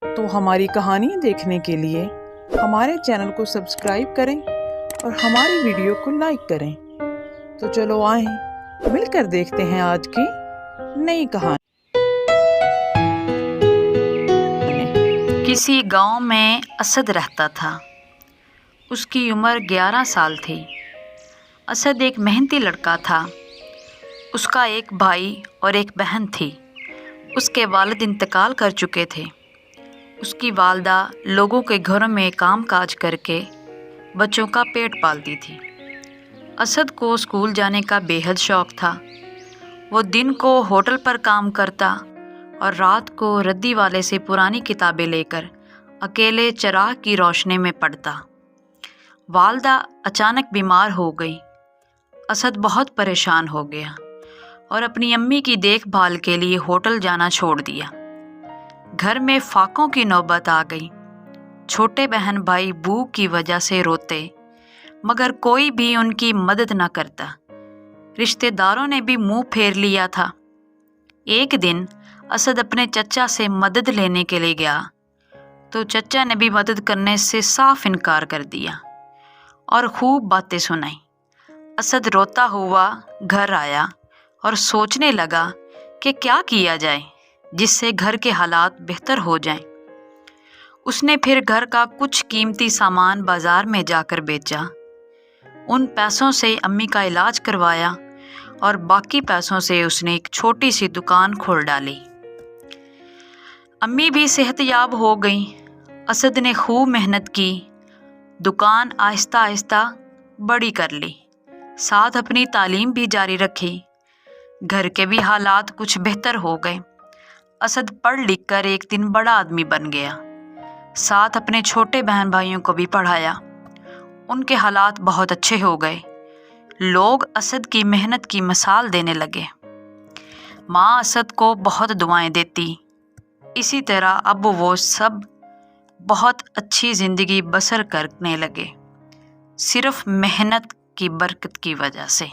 تو ہماری کہانیاں دیکھنے کے لیے ہمارے چینل کو سبسکرائب کریں اور ہماری ویڈیو کو لائک کریں۔ تو چلو آئیں مل کر دیکھتے ہیں آج کی نئی کہانی۔ کسی گاؤں میں اسد رہتا تھا۔ اس کی عمر 11 سال تھی۔ اسد ایک محنتی لڑکا تھا۔ اس کا ایک بھائی اور ایک بہن تھی۔ اس کے والد انتقال کر چکے تھے۔ اس کی والدہ لوگوں کے گھروں میں کام کاج کر کے بچوں کا پیٹ پالتی تھی۔ اسد کو اسکول جانے کا بے حد شوق تھا۔ وہ دن کو ہوٹل پر کام کرتا اور رات کو ردی والے سے پرانی کتابیں لے کر اکیلے چراغ کی روشنی میں پڑھتا۔ والدہ اچانک بیمار ہو گئی۔ اسد بہت پریشان ہو گیا اور اپنی امی کی دیکھ بھال کے لیے ہوٹل جانا چھوڑ دیا۔ گھر میں فاقوں کی نوبت آ گئی۔ چھوٹے بہن بھائی بھوک کی وجہ سے روتے مگر کوئی بھی ان کی مدد نہ کرتا۔ رشتہ داروں نے بھی منہ پھیر لیا تھا۔ ایک دن اسد اپنے چچا سے مدد لینے کے لیے گیا تو چچا نے بھی مدد کرنے سے صاف انکار کر دیا اور خوب باتیں سنائیں۔ اسد روتا ہوا گھر آیا اور سوچنے لگا کہ کیا کیا جائے جس سے گھر کے حالات بہتر ہو جائیں۔ اس نے پھر گھر کا کچھ قیمتی سامان بازار میں جا کر بیچا۔ ان پیسوں سے امی کا علاج کروایا اور باقی پیسوں سے اس نے ایک چھوٹی سی دکان کھول ڈالی۔ امی بھی صحت یاب ہو گئیں۔ اسد نے خوب محنت کی، دکان آہستہ آہستہ بڑی کر لی، ساتھ اپنی تعلیم بھی جاری رکھی۔ گھر کے بھی حالات کچھ بہتر ہو گئے۔ اسد پڑھ لکھ کر ایک دن بڑا آدمی بن گیا، ساتھ اپنے چھوٹے بہن بھائیوں کو بھی پڑھایا۔ ان کے حالات بہت اچھے ہو گئے۔ لوگ اسد کی محنت کی مثال دینے لگے۔ ماں اسد کو بہت دعائیں دیتی۔ اسی طرح اب وہ سب بہت اچھی زندگی بسر کرنے لگے، صرف محنت کی برکت کی وجہ سے۔